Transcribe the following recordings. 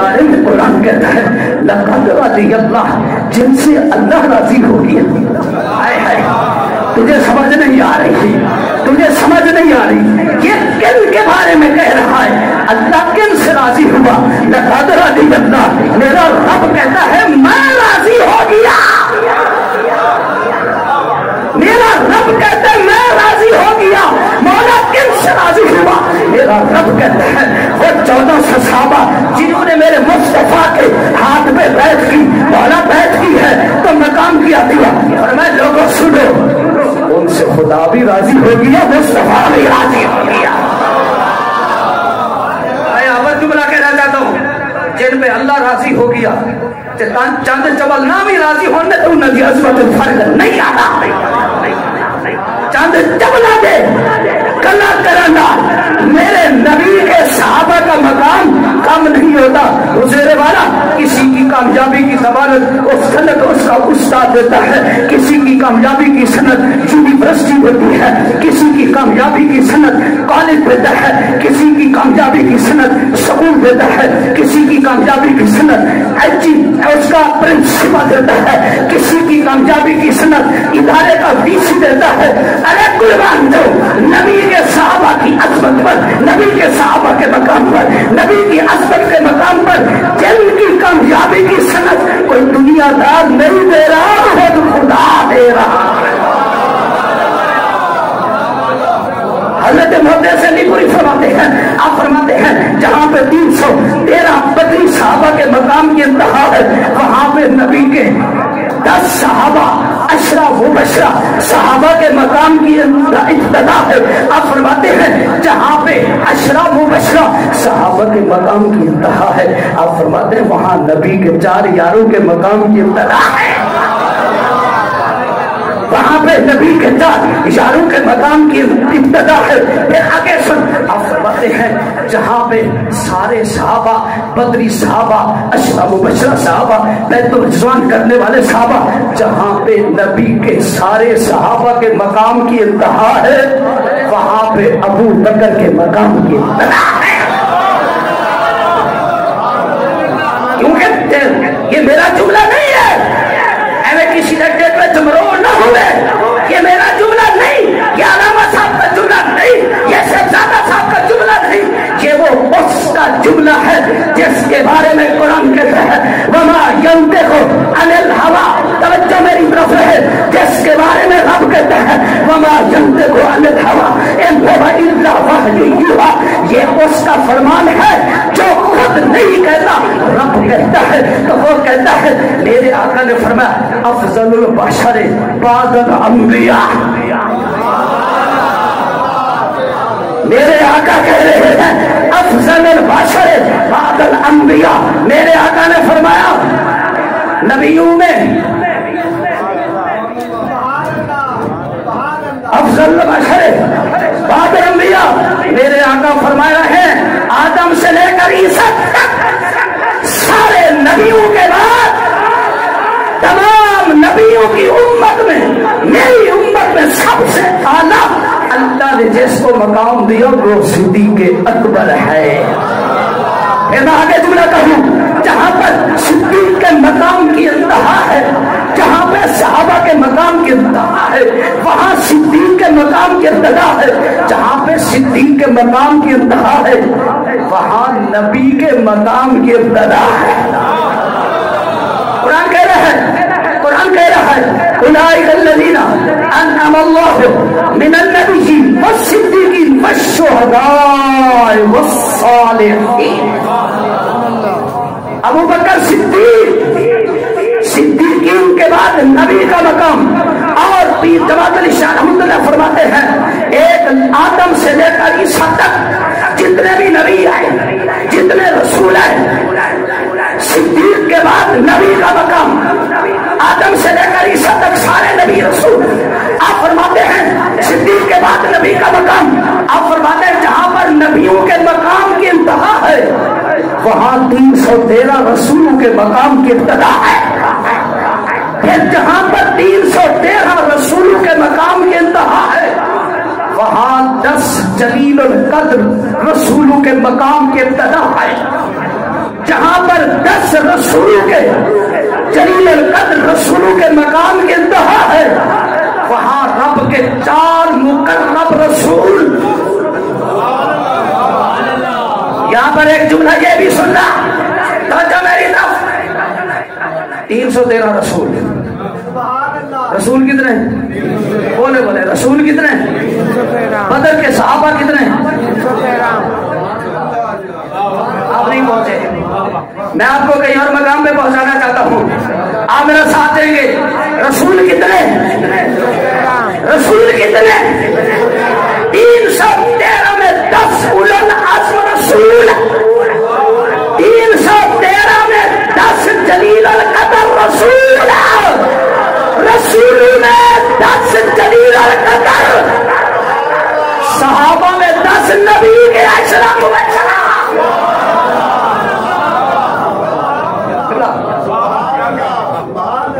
بارے میں قرآن کہتا ہے لقد رضی اللہ، جن سے اللہ راضی ہو گیا. تجھے سمجھ نہیں آ رہی، تجھے سمجھ نہیں آ رہی. یہ کن کے بارے میں کہہ رہا ہے؟ اللہ کن سے راضی ہوا؟ لقد رضی اللہ، میرا رب کہتا ہے میں راضی ہو گیا. میرا رب کہتا ہے میں راضی ہو گیا. مولا کن سے راضی ہوا؟ میرا رب کہتا ہے وہ 1400 صحابہ جنہوں نے میرے مصطفیٰ کے ہاتھ میں بیعت کی، مولا بیعت کی ہے تو مقام کیا دیا. اور میں لوگوں سنو، ان سے خدا بھی راضی ہو گیا، مصطفیٰ بھی راضی ہو گیا. میں اول جملہ کہنا چاہتا ہوں، جن پہ اللہ راضی ہو گیا چاند چبل نہ بھی راضی ہونے تو نبی عظمت الفرد نہیں آتا. چاند چبلا دے کلا کرنا، میرے نبی کے صحابہ کا مقام کم نہیں ہوتا. حضور والا کسی کی کامیابی کی ضمانت اور سند اس کا استاد دیتا ہے، کسی کی کامیابی کی سند یونیورسٹی ہوتی ہے، کسی کی کامیابی کی سند کالج دیتا ہے، کسی کی کامیابی کی سند سکول دیتا ہے، کسی کی کامیابی کی سند اس کا پرنسپل دیتا ہے، کسی کی کامیابی کی سند ادارے کا وی سی دیتا ہے. ارے قربان دو نبی کے صحابہ کی عظمت پر، نبی کے صحابہ کے مقام پر، نبی کی عظمت کے مقام پر جن کی کامیابی کی سند کوئی دنیا دار نہیں دے رہا، خود خدا دے رہا. حضرت محدث سے نہیں پوری فرماتے ہیں، آپ فرماتے ہیں جہاں پہ 313 بدری صحابہ کے مقام کی انتہا ہے، وہاں پہ نبی کے 10 صحابہ عشرہ مبشرہ صحابہ کے مقام کی ابتدا ہے. آپ فرماتے ہیں جہاں پہ عشرہ مبشرہ صحابہ کے مقام کی انتہا ہے، آپ فرماتے ہیں وہاں نبی کے 4 یاروں کے مقام کی ابتدا ہے. وہاں پہ نبی کے 4 یاروں کے مقام کی ابتدا ہے. پھر آگے سن، آپ فرماتے ہیں جہاں پہ سارے صحابہ، بدری صحابہ، عشرہ مبشرہ صحابہ، بیت الرضوان کرنے والے صحابہ، جہاں پہ نبی کے سارے صحابہ کے مقام کی انتہا ہے، وہاں پہ ابو بکر کے مقام کی ابتدا ہے. کیونکہ یہ میرا جملہ نہیں ہے، کسی لڑکے پہ جمرور نہ ہوئے، یہ میرا جملہ نہیں، یہ علامہ صاحب کا جملہ نہیں، یہ شہزادہ صاحب کا جملہ نہیں، یہ وہ اس کا جملہ ہے جس کے بارے میں قرآن کہتا ہے وما ينطق عن الهوى. توجہ میری طرف ہے، جس کے بارے میں رب کہتا ہے وما ينطق عن الهوى ان هو الا وحی یوحی. یہ اس کا فرمان ہے جو خود نہیں کہتا، رب کہتا ہے. تو وہ کہتا ہے میرے آقا نے فرمایا افضل البشر بعد الانبیاء. میرے آقا کہہ رہے ہیں افضل البشر بعد الانبیاء. میرے آقا نے فرمایا نبیوں میں افضل البشر بعد الانبیاء. میرے آقا فرما رہے ہیں آدم سے لے کر عیسیٰ تک سارے نبیوں کے بعد تمام نبیوں کی امت میں، میری امت میں سب سے اعلیٰ اللہ نے جس کو مقام دیا وہ صدیق اکبر ہے. میں آگے جملہ کہوں، جہاں پر صدیق کے مقام کی انتہا ہے، جہاں پہ صحابہ کے مقام کی انتہا ہے، وہاں صدیق کے مقام کی ابتدا ہے. جہاں پہ صدیق کے مقام کی انتہا ہے، وہاں نبی کے مقام کی ابتدا ہے. قرآن کہہ رہا ہے، قرآن کہہ رہا ہے اولئک الذین انعم اللہ من النبیین والصدیقین والشہداء والصالحین. ابو بکر صدیقین کے بعد نبی کا مقام. اور پیر جماعت علی شاہ رحمۃ اللہ فرماتے ہیں ایک آدم سے لے کر عیسیٰ تک جتنے بھی نبی آئے، جتنے رسول آئے، صدیق کے بعد نبی کا مقام. آدم سے لے کر عیسیٰ تک سارے نبی رسول. آپ فرماتے ہیں صدیق کے بعد نبی کا مقام. آپ فرماتے ہیں جہاں پر نبیوں کے مقام کی انتہا ہے، وہاں 313 رسولوں کے مقام کی ابتدا ہے. پھر جہاں پر 313 رسولوں کے مقام کی انتہا ہے، وہاں 10 جلیل القدر رسولوں کے مقام کی ابتدا ہے. جہاں پر 10 رسولوں کے جلیل القدر رسولوں کے مقام کی انتہا ہے، وہاں رب کے 4 مقرب رسول. یہاں پر ایک جملہ یہ بھی سننا، توجہ میری طرف. 313 رسول. رسول کتنے؟ بولے بولے رسول کتنے؟ بدر کے صحابہ کتنے؟ آپ نہیں پہنچے. میں آپ کو کہیں اور مقام پہ پہنچانا چاہتا ہوں، آپ میرا ساتھ دیں گے. رسول کتنے؟ رسول کتنے؟ 313 میں 10 اولو العزم رسول، 313 میں 10 جلیل القدر رسول، رسول میں 10 جلیل القدر، صحابہ میں 10 نبی کے اشراف و اشراف.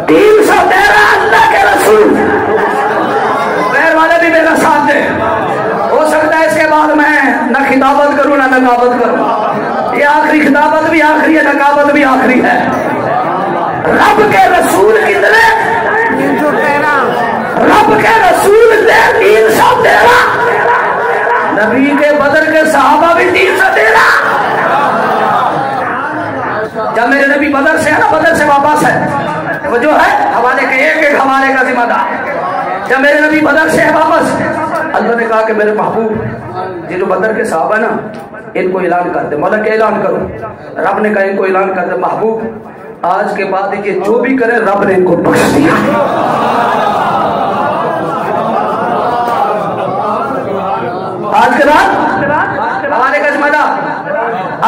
313 اللہ کے رسول. غیر والے بھی میرا ساتھ دیں. ہو سکتا ہے اس کے بعد میں نہ خطابت کروں نہ نقابت کروں. یہ آخری خطابت بھی آخری ہے، نقابت بھی آخری ہے. رب کے رسول کتنے؟ 313. رب کے رسول 313. نبی کے بدر کے صحابہ بھی 313. جب میرے نبی بدر سے ہے نا، بدر سے واپس ہے، وہ جو ہے حوالے کے ایک حوالے کا ذمہ دار. جب میرے نبی بدر سے ہے واپس، اللہ نے کہا کہ میرے محبوب یہ جو بدر کے صحابہ نا ان کو اعلان کر دے. مولا کیا اعلان کرو؟ رب نے کہا ان کو اعلان کر دے محبوب آج کے بعد یہ جو بھی کرے رب نے ان کو بخش دیا. آج کے بعد حوالے کا ذمہ دار.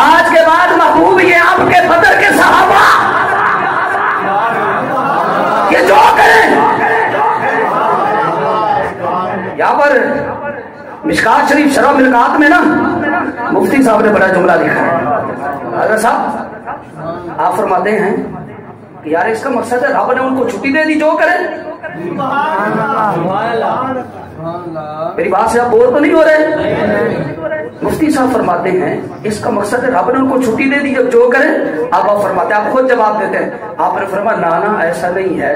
آج کے بعد محبوب یہ آپ کے بدر کے صحابہ یہ جو کریں. یہاں پر مشکات شریف شرح ملکات میں نا مفتی صاحب نے بڑا جملہ لکھا ہے. حضرت صاحب آپ فرماتے ہیں کہ یار اس کا مقصد ہے رب نے ان کو چھٹی دے دی جو کرے. میری بات سے آپ بور تو نہیں ہو رہے؟ مفتی صاحب فرماتے ہیں اس کا مقصد ہے رب نے ان کو چھٹی دے دی جو کرے. آپ فرماتے ہیں، آپ خود جواب دیتے ہیں. آپ نے فرمایا نانا ایسا نہیں ہے.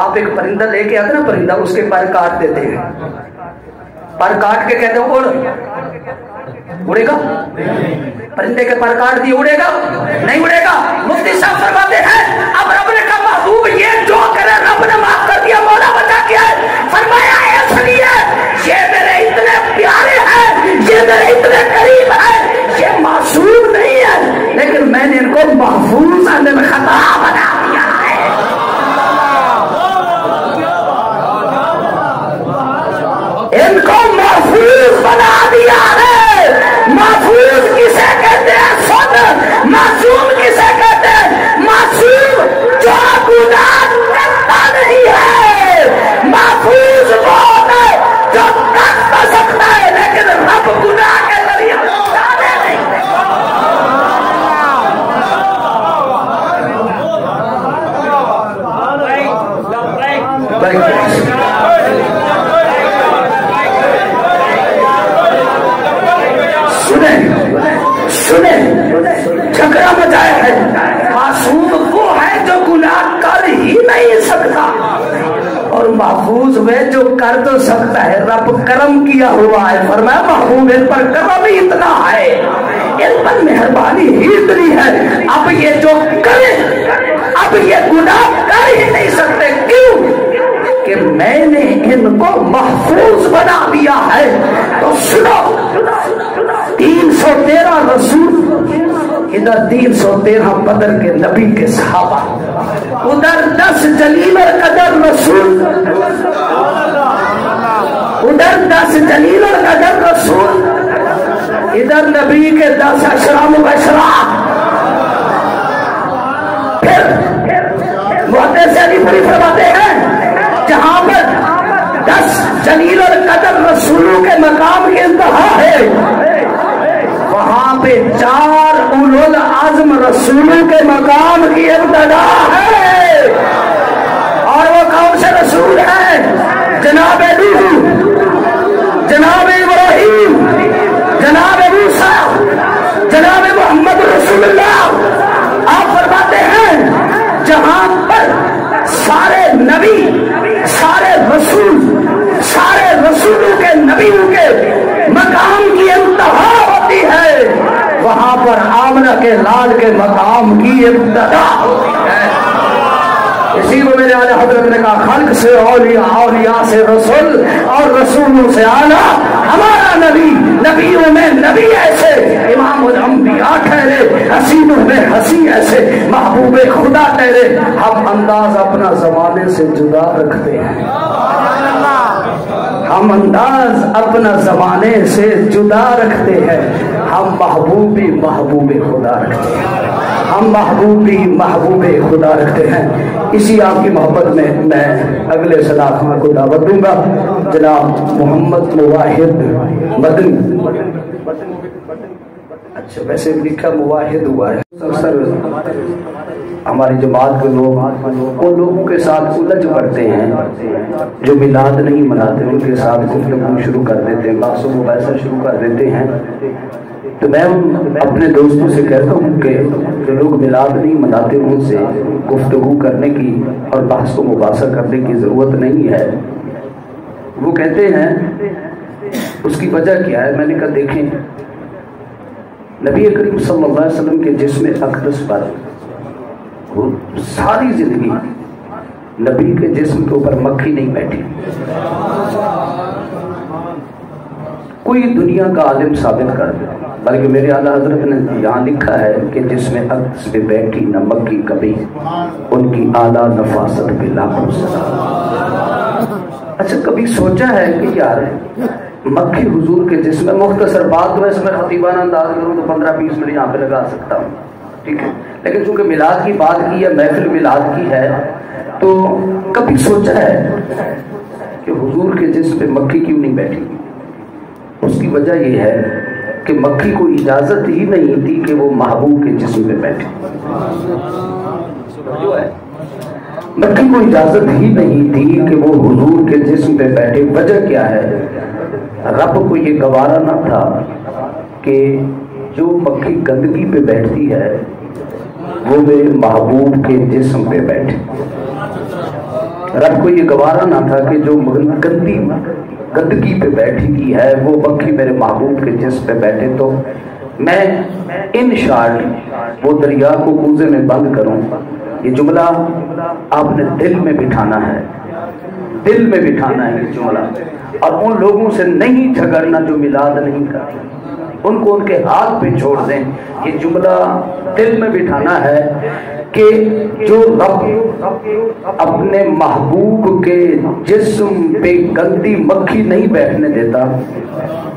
آپ ایک پرندہ لے کے آتے نا، پرندہ اس کے پر کاٹ دیتے ہیں، پر کاٹ کے کہتے ہیں اڑے گا. پرندے کے پر کاٹ دیے اڑے گا؟ نہیں اڑے گا. مفتی صاحب فرماتے ہیں اب رب نے کہا محبوب یہ جو کرے رب نے معاف کر دیا. مولا بچا کیا ہے؟ فرمایا اس لیے یہ میرے اتنے پیارے ہیں، یہ میرے اتنے قریب ہیں، یہ معصوم نہیں ہے لیکن میں نے ان کو محفوظ عدم خطا بنا دیا ہے. ان کو محفوظ بنا دیا ہے. محفوظ کسے کہتے ہیں؟ سن. معصوم کسے کہتے ہیں؟ معصوم جو گناہ کرتا نہیں ہے. محفوظ وہ ہوتا ہے جو کر سکتا ہے لیکن رب گناہ کے ذریعے ڈالے نہیں. سنیں جھگڑا مچایا ہے. معصوم وہ ہے جو گناہ کر ہی نہیں سکتا اور محفوظ وہ جو کر تو سکتا ہے. رب کرم کیا ہوا ہے. فرمایا محبوب ان پر کرم ہی اتنا ہے، ان پر مہربانی ہی اتنی ہے. اب یہ جو کرے اب یہ گناہ کر ہی نہیں سکتے. کیوں؟ کہ میں نے ان کو محفوظ بنا دیا ہے. تو سنو 313 رسول، ادھر 313 بدر کے نبی کے صحابہ، ادھر 10 جلیل القدر رسول، ادھر 10 جلیل القدر رسول، ادھر نبی کے 10 اشراف مبشرات. پھر محدث علی پوری فرماتے ہیں جہاں پر 10 جلیل القدر رسولوں کے مقام کی انتہا ہے، وہاں پہ 4 اولو العزم رسولوں کے مقام کی ابتدا ہے. اور وہ کون سے رسول ہیں؟ جناب نوح، جناب ابراہیم، جناب موسیٰ، جناب محمد رسول اللہ اعلان کے مقام کی ابتدا ہوتی ہے۔ اسی کو میرے اعلیٰ حضرت نے کہا خلق سے اولیاء، اولیاء سے رسول، اور رسولوں سے اعلیٰ ہمارا نبی، نبیوں میں نبی ایسے، امام الانبیاء ٹھہرے، حسینوں میں حسین ایسے، محبوب خدا ٹھہرے۔ ہم انداز اپنا زمانے سے جدا رکھتے ہیں، ہم انداز اپنا زمانے سے جدا رکھتے ہیں، ہم محبوب خدا رکھتے ہیں، ہم محبوب خدا رکھتے ہیں۔ اسی آپ کی محبت میں میں اگلے صلاح کو دعوت دوں گا، جناب محمد مواحد مدنی۔ اچھا ویسے لکھا مواحد ہوا ہے، اکثر ہماری جماعت کے لوگ ان لوگوں کے ساتھ الجھ پڑتے ہیں جو میلاد نہیں مناتے، ان کے ساتھ گفتگو شروع کر دیتے ہیں، بحث و مباحثہ شروع کر دیتے ہیں۔ تو میں اپنے دوستوں سے کہتا ہوں کہ جو لوگ میلاد نہیں مناتے ان سے گفتگو کرنے کی اور بحث و مباحثہ کرنے کی ضرورت نہیں ہے۔ وہ کہتے ہیں اس کی وجہ کیا ہے؟ میں نے کہا دیکھیں، نبی کریم صلی اللہ علیہ وسلم کے جسم اقدس پر وہ ساری زندگی نبی کے جسم کے اوپر مکھی نہیں بیٹھی۔ کوئی دنیا کا عالم ثابت کر دے، بلکہ میرے اعلیٰ حضرت نے یہاں لکھا ہے کہ جس میں اقدس پہ بیٹھی نہ مکھی کبھی، ان کی اعلیٰ نفاست پہ لاکھوں سلام۔ اچھا کبھی سوچا ہے کہ یار مکھی حضور کے جسم میں، مختصر بات تو اس میں خطیبانہ انداز کروں تو 15-20 منٹ یہاں پہ لگا سکتا ہوں، ٹھیک ہے، لیکن چونکہ میلاد کی بات کی ہے، محفل میلاد کی ہے، تو کبھی سوچا ہے کہ حضور کے جسم پہ مکھی کیوں نہیں بیٹھی؟ اس کی وجہ یہ ہے کہ مکھی کو اجازت ہی نہیں تھی کہ وہ محبوب کے جسم پہ بیٹھے۔ مکھی کو اجازت ہی نہیں تھی کہ وہ حضور کے جسم پہ بیٹھے۔ وجہ کیا ہے؟ رب کو یہ گوارا نہ تھا کہ جو مکھی گندگی پہ بیٹھتی ہے وہ میرے محبوب کے جسم پہ بیٹھے۔ رب کو یہ گوارا نہ تھا کہ جو گندگی پہ بیٹھی کی ہے وہ مکھی میرے محبوب کے جسم پہ بیٹھے۔ تو میں ان شارٹ وہ دریا کو کوزے میں بند کروں، یہ جملہ آپ نے دل میں بٹھانا ہے، دل میں بٹھانا ہے یہ جملہ، اور ان لوگوں سے نہیں جھگڑنا جو میلاد نہیں کرتے، ان کو ان کے ہاتھ پہ چھوڑ دیں۔ یہ جملہ دل میں بٹھانا ہے کہ جو رب اپنے محبوب کے جسم پہ گندی مکھی نہیں بیٹھنے دیتا،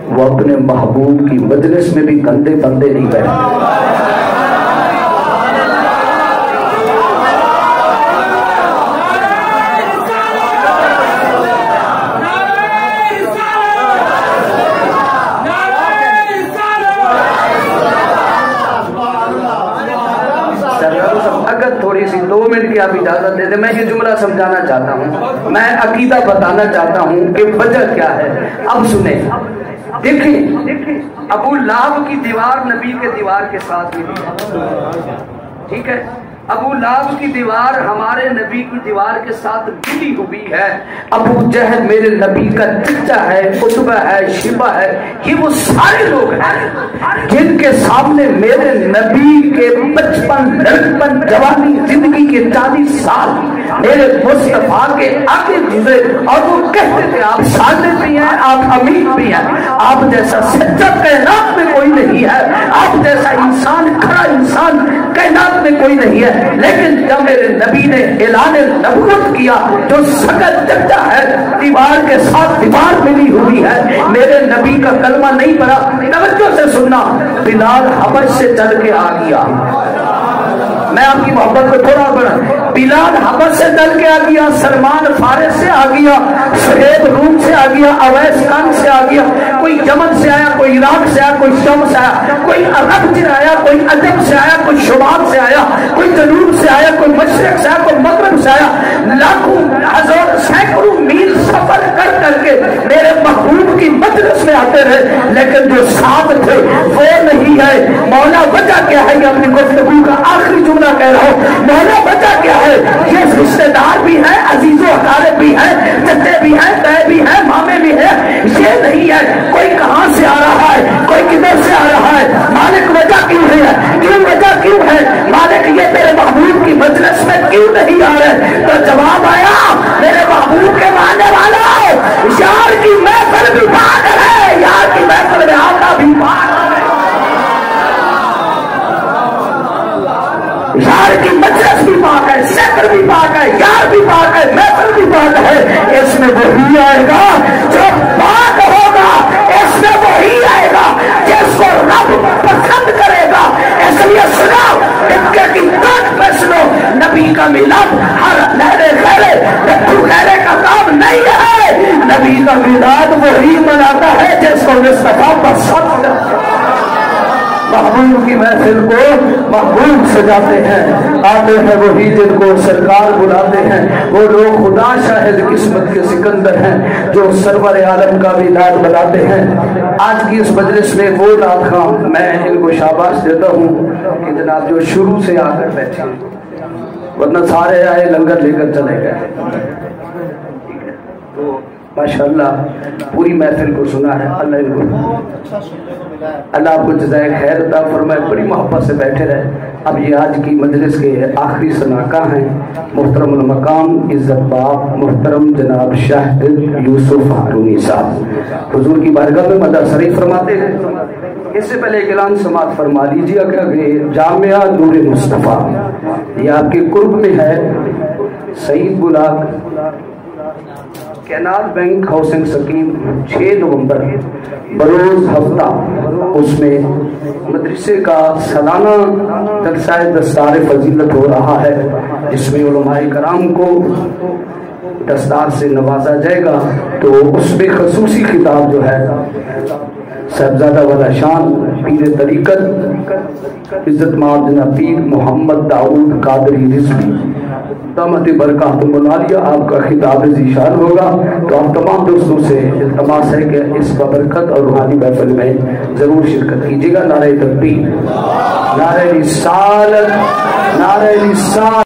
وہ اپنے محبوب کی مجلس میں بھی گندے بندے نہیں بیٹھنے دیتا۔ تھوڑی سی 2 منٹ کی آپ اجازت دے دیں، میں یہ جملہ سمجھانا چاہتا ہوں، میں عقیدہ بتانا چاہتا ہوں کہ وجہ کیا ہے۔ اب سنیں، دیکھیں ابو لہب کی دیوار نبی کے دیوار کے ساتھ ملی، ٹھیک ہے، ابو لہب کی دیوار ہمارے نبی کی دیوار کے ساتھ ملی ہوئی ہے۔ ابو جہل میرے نبی کا چچا ہے، عتبہ ہے، شیبہ ہے، یہ وہ سارے لوگ ہیں جن کے سامنے میرے نبی کے 55 لڑکپن جوانی زندگی کے 40 سال میرے مصطفیٰ کے آگے گزرے، اور وہ کہتے تھے آپ صادق بھی ہیں، آپ امین بھی ہیں، آپ جیسا سچا کائنات میں کوئی نہیں ہے، آپ جیسا انسان کھڑا انسان کائنات میں کوئی نہیں ہے۔ لیکن جب میرے نبی نے اعلان نبوت کیا، جو سکت چچا ہے دیوار کے ساتھ دیوار ملی ہوئی ہے، میرے نبی کا کلمہ نہیں پڑا، توجہ سے سننا، بلال حبش سے چل کے آ گیا۔ میں آپ کی محبت کو تھوڑا بڑھا، بلال حبش سے چل کے آ گیا، سلمان فارس سے آ گیا، سہیب روم سے آ گیا، اویس کان سے آ گیا، کوئی یمن سے آیا، کوئی عراق سے آیا، کوئی شام سے آیا، کوئی عرب سے آیا، کوئی عجم سے آیا، کوئی شمال سے آیا، کوئی جنوب سے آیا، کوئی مشرق سے آیا، کوئی مغرب سے آیا، لاکھوں ہزار سینکڑوں میل سفر کر کر کے میرے محبوب کی مجلس میں آتے رہے، لیکن جو ساتھ تھے وہ نہیں ہے۔ مولا وجہ کیا ہے؟ یہ اپنی گفتگو کا آخری جملہ کہہ رہا ہوں، مولا وجہ کیا ہے؟ یہ رشتہ دار بھی ہیں، عزیز و اقارب بھی ہیں، چچے بھی ہیں، تائے بھی ہیں، مامے بھی ہیں، یہ نہیں ہے کوئی کہاں سے آ رہا ہے کوئی کدھر سے آ رہا ہے، مالک وجہ کیوں ہے، کیوں وجہ کیوں ہے مالک یہ تیرے محبوب کی مجلس میں کیوں نہیں آ رہے؟ تو جواب آیا میرے محبوب کے ماننے والا یار کی محفل بھی پاک ہے، یار کی محفل میں آقا بھی پاک ہے، یار کی مجلس بھی پاک ہے، سکر بھی پاک ہے، یار بھی پاک ہے، محفل بھی پاک ہے۔ اس میں وہی آئے گا جو پاک ہوگا، اس میں وہی آئے گا جس کو رب پسند کرے گا۔ اس لیے سنو اتکے کی تاک پہ سنو، نبی کا میلاد ہر لہرے خیرے ڈٹو خیرے کا کام نہیں ہے، نبی کا میلاد وہی مناتا ہے جس کو مصطفیٰ پسند کرتا ہے۔ محبوب کی محفل کو محبوب سجاتے ہیں، آتے ہیں وہی جن کو سرکار بلاتے ہیں، وہ لوگ خدا شاہد قسمت کے سکندر ہیں جو سرور عالم کا میلاد بناتے ہیں۔ آج کی اس مجلس میں وہ لاکھاں میں ان کو شاباش دیتا ہوں کہ جناب جو شروع سے آ کر بیٹھے، ورنہ سارے آئے لنگر لے کر چلے گئے۔ تو ماشاءاللہ پوری محفل کو سنا ہے، اللہ آپ کو جزائے خیر عطا فرمائے، بڑی محبت سے بیٹھے رہے۔ اب یہ آج کی مجلس کے آخری سناکہ ہیں محترم المقام عزت باپ محترم جناب شاہ یوسف ہارونی صاحب، حضور کی بارگاہ میں مدح شریف فرماتے ہیں۔ اس سے پہلے ایک اعلان سماعت فرما لیجیے کہ جامعہ نور مصطفیٰ یہ آپ کے قرب میں ہے، Saeed block canal bank housing scheme 6 نومبر بروز ہفتہ، اس میں مدرسے کا سالانہ جلسہ دستار فضیلت ہو رہا ہے، جس میں علماء کرام کو دستار سے نوازا جائے گا۔ تو اس میں خصوصی خطاب جو ہے صاحبزادہ والا شان پیر طریقت عزت مآب جناب پیر محمد داؤد قادری رضوی دامت برکات العالیہ آپ کا خطاب ذیشان ہوگا۔ تو آپ تمام دوستوں سے التماس ہے کہ اس بابرکت اور روحانی محفل میں ضرور شرکت کیجیے گا۔ نعرہ تکبیر، نعرہ رسالت، نعرہ رسالت۔